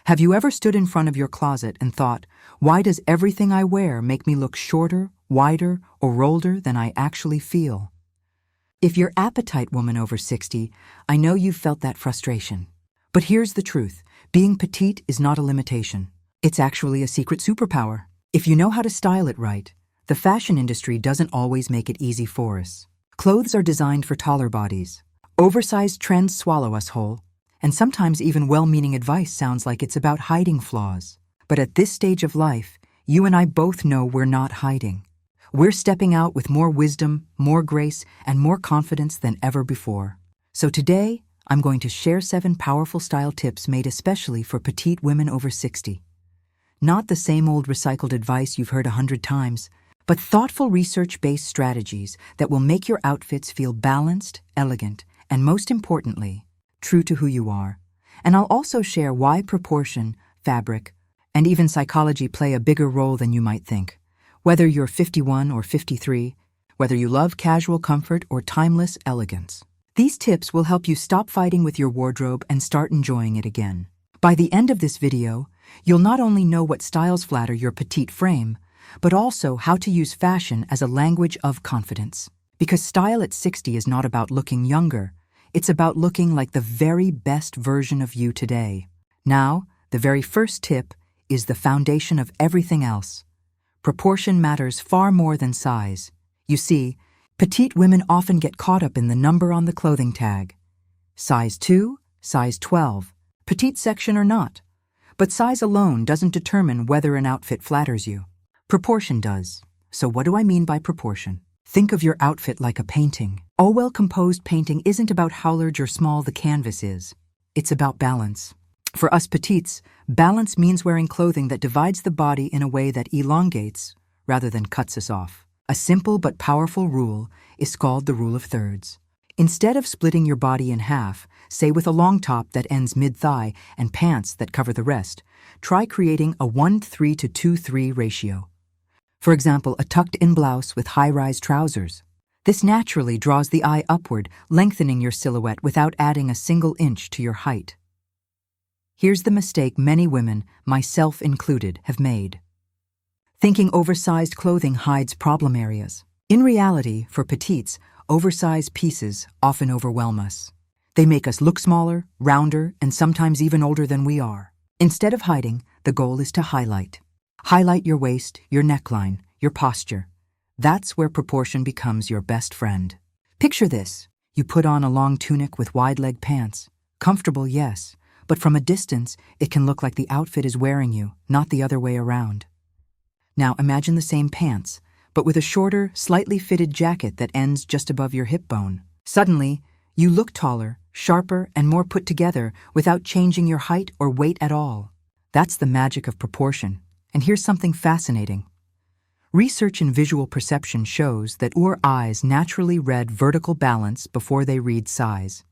Have you ever stood in front of your closet and thought, why does everything I wear make me look shorter, wider, or older than I actually feel? If you're a petite woman over 60, I know you've felt that frustration. But here's the truth. Being petite is not a limitation. It's actually a secret superpower. If you know how to style it right, the fashion industry doesn't always make it easy for us. Clothes are designed for taller bodies. Oversized trends swallow us whole. And sometimes even well-meaning advice sounds like it's about hiding flaws. But at this stage of life, you and I both know we're not hiding. We're stepping out with more wisdom, more grace, and more confidence than ever before. So today, I'm going to share 7 powerful style tips made especially for petite women over 60. Not the same old recycled advice you've heard 100 times, but thoughtful research-based strategies that will make your outfits feel balanced, elegant, and most importantly, true to who you are. And I'll also share why proportion, fabric, and even psychology play a bigger role than you might think. Whether you're 51 or 53, whether you love casual comfort or timeless elegance, these tips will help you stop fighting with your wardrobe and start enjoying it again. By the end of this video, you'll not only know what styles flatter your petite frame, but also how to use fashion as a language of confidence. Because style at 60 is not about looking younger, it's about looking like the very best version of you today. Now, the very first tip is the foundation of everything else. Proportion matters far more than size. You see, petite women often get caught up in the number on the clothing tag. Size 2, size 12, petite section or not. But size alone doesn't determine whether an outfit flatters you. Proportion does. So what do I mean by proportion? Think of your outfit like a painting. A well-composed painting isn't about how large or small the canvas is. It's about balance. For us petites, balance means wearing clothing that divides the body in a way that elongates rather than cuts us off. A simple but powerful rule is called the rule of thirds. Instead of splitting your body in half, say with a long top that ends mid-thigh and pants that cover the rest, try creating a 1:3 to 2:3 ratio. For example, a tucked-in blouse with high-rise trousers. This naturally draws the eye upward, lengthening your silhouette without adding a single inch to your height. Here's the mistake many women, myself included, have made. Thinking oversized clothing hides problem areas. In reality, for petites, oversized pieces often overwhelm us. They make us look smaller, rounder, and sometimes even older than we are. Instead of hiding, the goal is to highlight. Highlight your waist, your neckline, your posture. That's where proportion becomes your best friend. Picture this. You put on a long tunic with wide-leg pants. Comfortable, yes, but from a distance, it can look like the outfit is wearing you, not the other way around. Now imagine the same pants, but with a shorter, slightly fitted jacket that ends just above your hip bone. Suddenly, you look taller, sharper, and more put together without changing your height or weight at all. That's the magic of proportion. And here's something fascinating. Research in visual perception shows that our eyes naturally read vertical balance before they read size.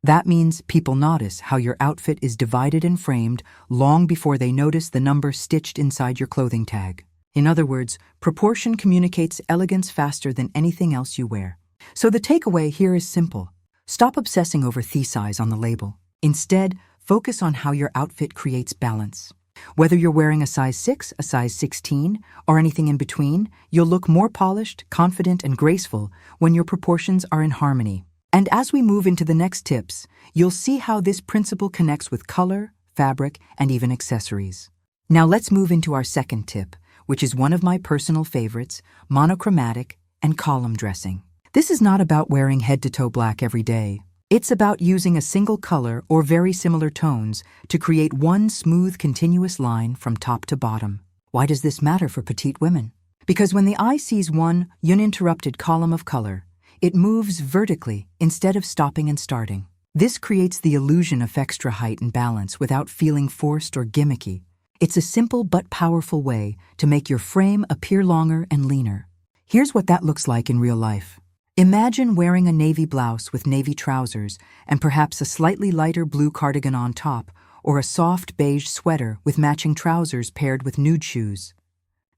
That means people notice how your outfit is divided and framed long before they notice the number stitched inside your clothing tag. In other words, proportion communicates elegance faster than anything else you wear. So the takeaway here is simple. Stop obsessing over thigh size on the label. Instead, focus on how your outfit creates balance. Whether you're wearing a size 6, a size 16, or anything in between, you'll look more polished, confident, and graceful when your proportions are in harmony. And as we move into the next tips, you'll see how this principle connects with color, fabric, and even accessories. Now let's move into our second tip, which is one of my personal favorites, monochromatic and column dressing. This is not about wearing head-to-toe black every day. It's about using a single color or very similar tones to create one smooth, continuous line from top to bottom. Why does this matter for petite women? Because when the eye sees one uninterrupted column of color, it moves vertically instead of stopping and starting. This creates the illusion of extra height and balance without feeling forced or gimmicky. It's a simple but powerful way to make your frame appear longer and leaner. Here's what that looks like in real life. Imagine wearing a navy blouse with navy trousers and perhaps a slightly lighter blue cardigan on top, or a soft beige sweater with matching trousers paired with nude shoes.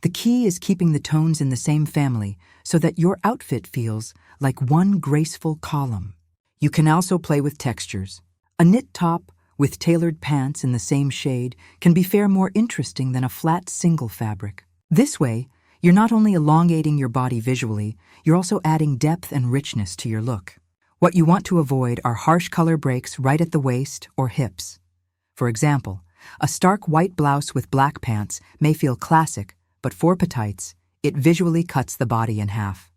The key is keeping the tones in the same family so that your outfit feels like one graceful column. You can also play with textures. A knit top with tailored pants in the same shade, can be far more interesting than a flat single fabric. This way, you're not only elongating your body visually, you're also adding depth and richness to your look. What you want to avoid are harsh color breaks right at the waist or hips. For example, a stark white blouse with black pants may feel classic, but for petites, it visually cuts the body in half.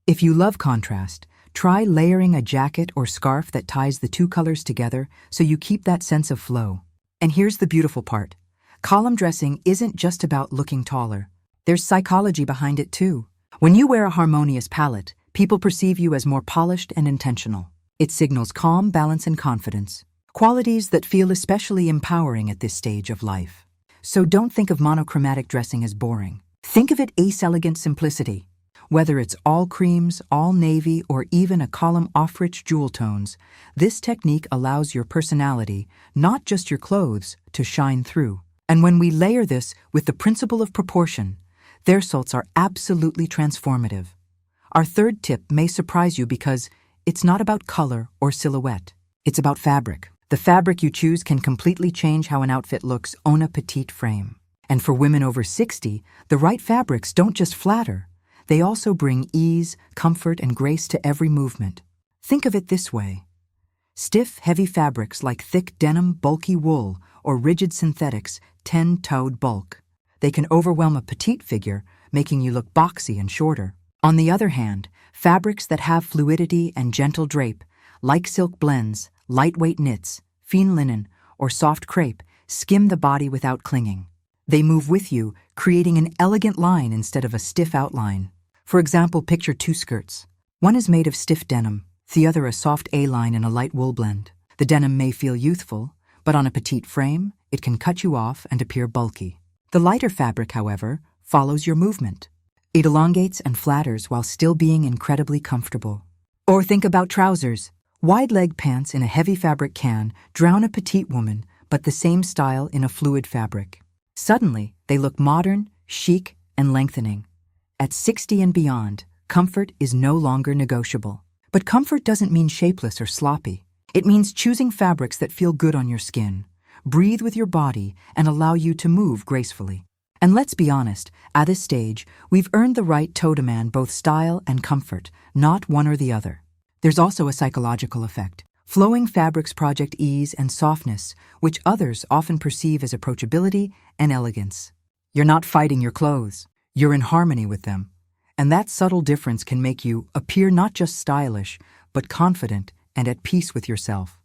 If you love contrast, try layering a jacket or scarf that ties the two colors together so you keep that sense of flow. And here's the beautiful part. Column dressing isn't just about looking taller. There's psychology behind it too. When you wear a harmonious palette, people perceive you as more polished and intentional. It signals calm, balance, and confidence, qualities that feel especially empowering at this stage of life. So don't think of monochromatic dressing as boring. Think of it as elegant simplicity. Whether it's all creams, all navy, or even a column off rich jewel tones, this technique allows your personality, not just your clothes, to shine through. And when we layer this with the principle of proportion, their results are absolutely transformative. Our third tip may surprise you because it's not about color or silhouette. It's about fabric. The fabric you choose can completely change how an outfit looks on a petite frame. And for women over 60, the right fabrics don't just flatter. They also bring ease, comfort, and grace to every movement. Think of it this way. Stiff, heavy fabrics like thick denim, bulky wool, or rigid synthetics tend towed bulk. They can overwhelm a petite figure, making you look boxy and shorter. On the other hand, fabrics that have fluidity and gentle drape, like silk blends, lightweight knits, fine linen, or soft crepe, skim the body without clinging. They move with you, creating an elegant line instead of a stiff outline. For example, picture two skirts. One is made of stiff denim, the other a soft A-line in a light wool blend. The denim may feel youthful, but on a petite frame, it can cut you off and appear bulky. The lighter fabric, however, follows your movement. It elongates and flatters while still being incredibly comfortable. Or think about trousers. Wide leg pants in a heavy fabric can drown a petite woman, but the same style in a fluid fabric. Suddenly, they look modern, chic, and lengthening. At 60 and beyond, comfort is no longer negotiable. But comfort doesn't mean shapeless or sloppy. It means choosing fabrics that feel good on your skin, breathe with your body, and allow you to move gracefully. And let's be honest, at this stage, we've earned the right to demand both style and comfort, not one or the other. There's also a psychological effect. Flowing fabrics project ease and softness, which others often perceive as approachability and elegance. You're not fighting your clothes. You're in harmony with them. And that subtle difference can make you appear not just stylish, but confident and at peace with yourself.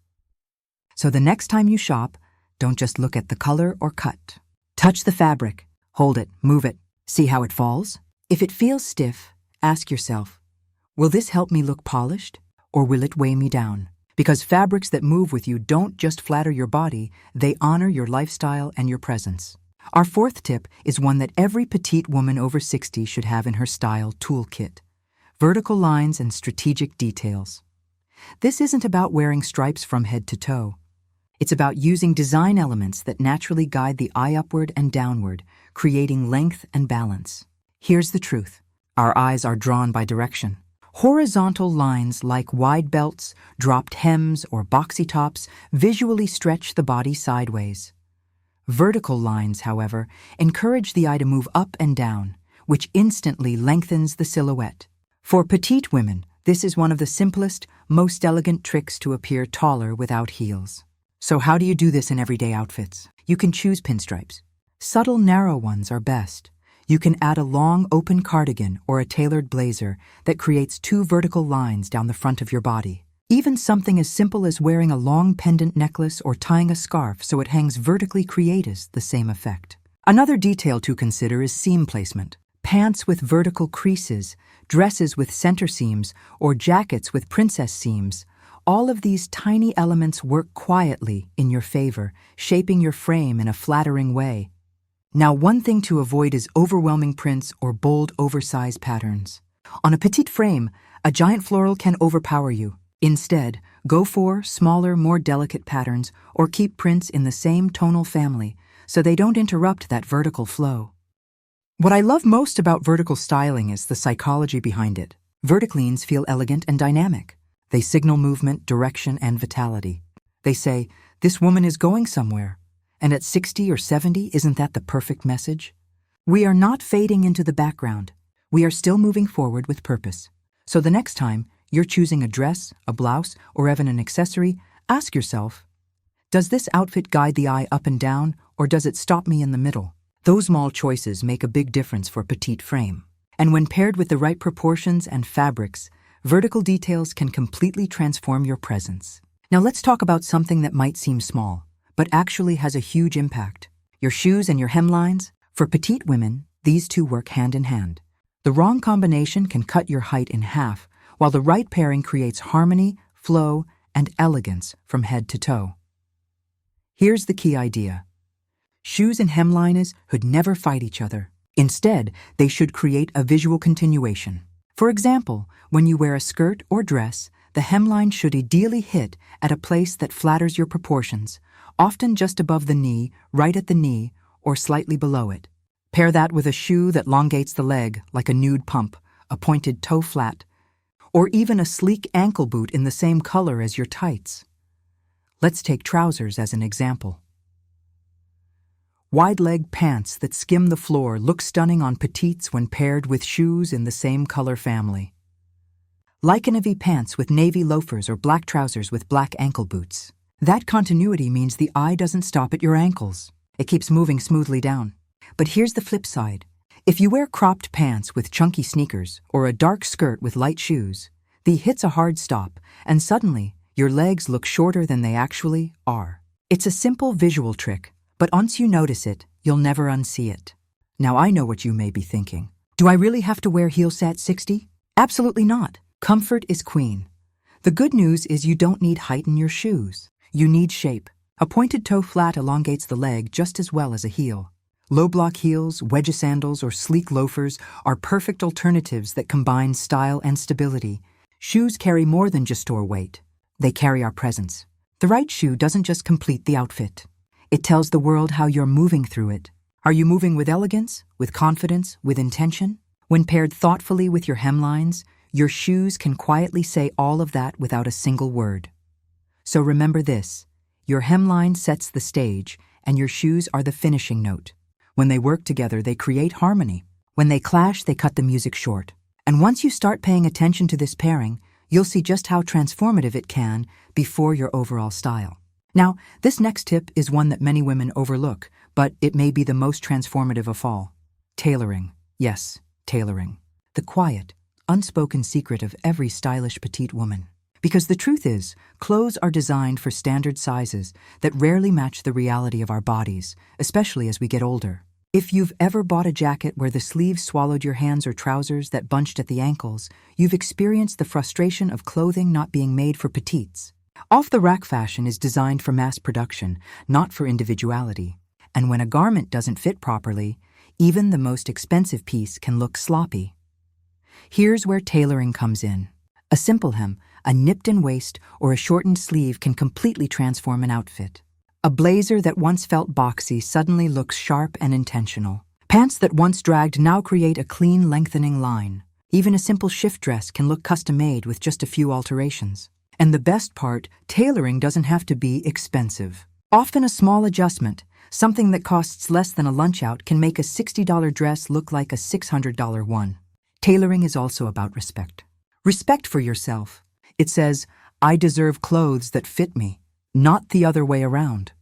So the next time you shop, don't just look at the color or cut. Touch the fabric, hold it, move it, see how it falls. If it feels stiff, ask yourself, will this help me look polished, or will it weigh me down? Because fabrics that move with you don't just flatter your body, they honor your lifestyle and your presence. Our fourth tip is one that every petite woman over 60 should have in her style toolkit: vertical lines and strategic details. This isn't about wearing stripes from head to toe. It's about using design elements that naturally guide the eye upward and downward, creating length and balance. Here's the truth. Our eyes are drawn by direction. Horizontal lines like wide belts, dropped hems, or boxy tops visually stretch the body sideways. Vertical lines, however, encourage the eye to move up and down, which instantly lengthens the silhouette. For petite women, this is one of the simplest, most elegant tricks to appear taller without heels. So how do you do this in everyday outfits? You can choose pinstripes. Subtle, narrow ones are best. You can add a long, open cardigan or a tailored blazer that creates two vertical lines down the front of your body. Even something as simple as wearing a long pendant necklace or tying a scarf so it hangs vertically creates the same effect. Another detail to consider is seam placement. Pants with vertical creases, dresses with center seams, or jackets with princess seams. All of these tiny elements work quietly in your favor, shaping your frame in a flattering way. Now, one thing to avoid is overwhelming prints or bold, oversized patterns. On a petite frame, a giant floral can overpower you. Instead, go for smaller, more delicate patterns or keep prints in the same tonal family so they don't interrupt that vertical flow. What I love most about vertical styling is the psychology behind it. Verticleans feel elegant and dynamic. They signal movement, direction, and vitality. They say, This woman is going somewhere. And at 60 or 70, isn't that the perfect message? We are not fading into the background. We are still moving forward with purpose. So the next time you're choosing a dress, a blouse, or even an accessory, ask yourself, does this outfit guide the eye up and down, or does it stop me in the middle? Those small choices make a big difference for petite frame. And when paired with the right proportions and fabrics, vertical details can completely transform your presence. Now let's talk about something that might seem small, but actually has a huge impact. Your shoes and your hemlines. For petite women, these two work hand in hand. The wrong combination can cut your height in half, while the right pairing creates harmony, flow, and elegance from head to toe. Here's the key idea. Shoes and hemlines should never fight each other. Instead, they should create a visual continuation. For example, when you wear a skirt or dress, the hemline should ideally hit at a place that flatters your proportions, often just above the knee, right at the knee, or slightly below it. Pair that with a shoe that elongates the leg like a nude pump, a pointed toe flat, or even a sleek ankle boot in the same color as your tights. Let's take trousers as an example. Wide-leg pants that skim the floor look stunning on petites when paired with shoes in the same color family. Like navy pants with navy loafers or black trousers with black ankle boots. That continuity means the eye doesn't stop at your ankles. It keeps moving smoothly down. But here's the flip side. If you wear cropped pants with chunky sneakers or a dark skirt with light shoes, the hit's a hard stop, and suddenly your legs look shorter than they actually are. It's a simple visual trick, but once you notice it, you'll never unsee it. Now I know what you may be thinking. Do I really have to wear heels at 60? Absolutely not. Comfort is queen. The good news is you don't need height in your shoes. You need shape. A pointed toe flat elongates the leg just as well as a heel. Low-block heels, wedge sandals, or sleek loafers are perfect alternatives that combine style and stability. Shoes carry more than just store weight. They carry our presence. The right shoe doesn't just complete the outfit. It tells the world how you're moving through it. Are you moving with elegance, with confidence, with intention? When paired thoughtfully with your hemlines, your shoes can quietly say all of that without a single word. So remember this. Your hemline sets the stage, and your shoes are the finishing note. When they work together, they create harmony. When they clash, they cut the music short. And once you start paying attention to this pairing, you'll see just how transformative it can be for your overall style. Now, this next tip is one that many women overlook, but it may be the most transformative of all. Tailoring. Yes, tailoring. The quiet, unspoken secret of every stylish petite woman. Because the truth is, clothes are designed for standard sizes that rarely match the reality of our bodies, especially as we get older. If you've ever bought a jacket where the sleeves swallowed your hands or trousers that bunched at the ankles, you've experienced the frustration of clothing not being made for petites. Off-the-rack fashion is designed for mass production, not for individuality. And when a garment doesn't fit properly, even the most expensive piece can look sloppy. Here's where tailoring comes in. A simple hem, a nipped-in waist, or a shortened sleeve can completely transform an outfit. A blazer that once felt boxy suddenly looks sharp and intentional. Pants that once dragged now create a clean, lengthening line. Even a simple shift dress can look custom-made with just a few alterations. And the best part, tailoring doesn't have to be expensive. Often a small adjustment, something that costs less than a lunch out, can make a $60 dress look like a $600 one. Tailoring is also about respect. Respect for yourself. It says, I deserve clothes that fit me, not the other way around.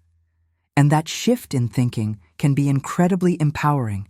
And that shift in thinking can be incredibly empowering,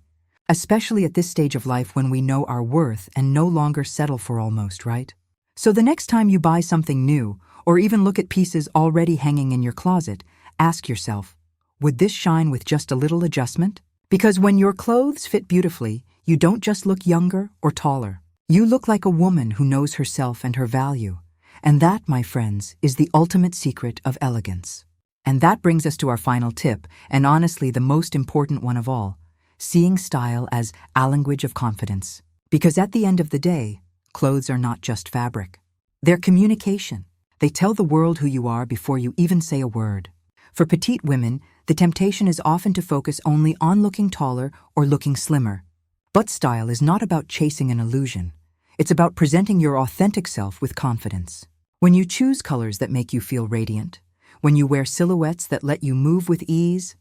especially at this stage of life when we know our worth and no longer settle for almost, right? So the next time you buy something new, or even look at pieces already hanging in your closet, ask yourself, would this shine with just a little adjustment? Because when your clothes fit beautifully, you don't just look younger or taller. You look like a woman who knows herself and her value. And that, my friends, is the ultimate secret of elegance. And that brings us to our final tip, and honestly the most important one of all, seeing style as a language of confidence. Because at the end of the day, clothes are not just fabric. They're communication. They tell the world who you are before you even say a word. For petite women, the temptation is often to focus only on looking taller or looking slimmer. But style is not about chasing an illusion. It's about presenting your authentic self with confidence. When you choose colors that make you feel radiant, when you wear silhouettes that let you move with ease,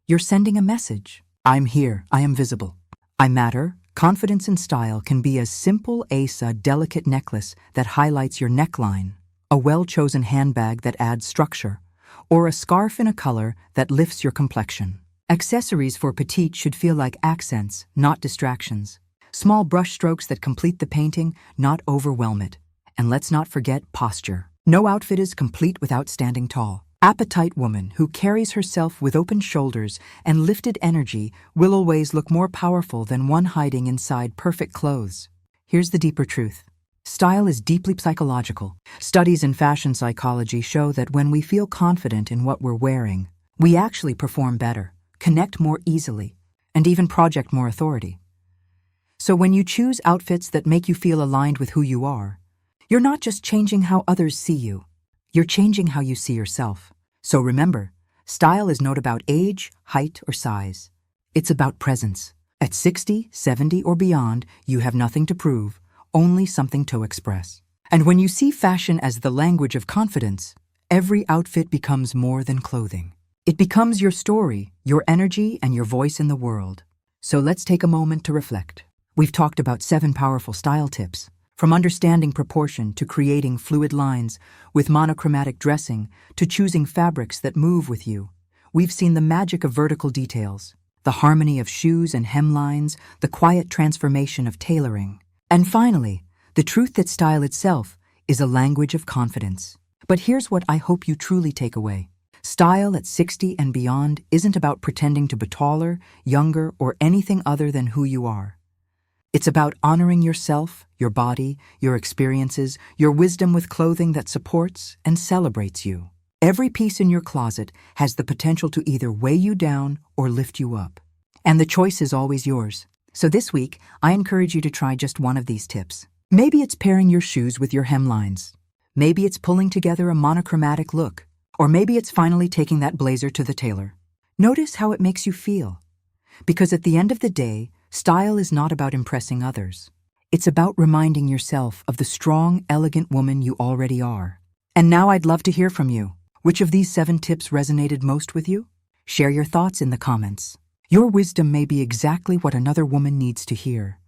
you're sending a message. I'm here, I am visible. I matter. Confidence and style can be as simple as a delicate necklace that highlights your neckline, a well-chosen handbag that adds structure, or a scarf in a color that lifts your complexion. Accessories for Petite should feel like accents, not distractions. Small brush strokes that complete the painting, not overwhelm it. And let's not forget posture. No outfit is complete without standing tall. A petite woman who carries herself with open shoulders and lifted energy will always look more powerful than one hiding inside perfect clothes. Here's the deeper truth. Style is deeply psychological. Studies in fashion psychology show that when we feel confident in what we're wearing, we actually perform better, connect more easily, and even project more authority. So when you choose outfits that make you feel aligned with who you are, you're not just changing how others see you, you're changing how you see yourself. So remember, style is not about age, height, or size. It's about presence. At 60, 70, or beyond, you have nothing to prove, only something to express. And when you see fashion as the language of confidence, every outfit becomes more than clothing. It becomes your story, your energy, and your voice in the world. So let's take a moment to reflect. We've talked about 7 powerful style tips, from understanding proportion to creating fluid lines, with monochromatic dressing to choosing fabrics that move with you. We've seen the magic of vertical details, the harmony of shoes and hemlines, the quiet transformation of tailoring. And finally, the truth that style itself is a language of confidence. But here's what I hope you truly take away. Style at 60 and beyond isn't about pretending to be taller, younger, or anything other than who you are. It's about honoring yourself, your body, your experiences, your wisdom with clothing that supports and celebrates you. Every piece in your closet has the potential to either weigh you down or lift you up. And the choice is always yours. So this week, I encourage you to try just one of these tips. Maybe it's pairing your shoes with your hemlines. Maybe it's pulling together a monochromatic look. Or maybe it's finally taking that blazer to the tailor. Notice how it makes you feel. Because at the end of the day, style is not about impressing others. It's about reminding yourself of the strong, elegant woman you already are. And now I'd love to hear from you. Which of these 7 tips resonated most with you? Share your thoughts in the comments. Your wisdom may be exactly what another woman needs to hear.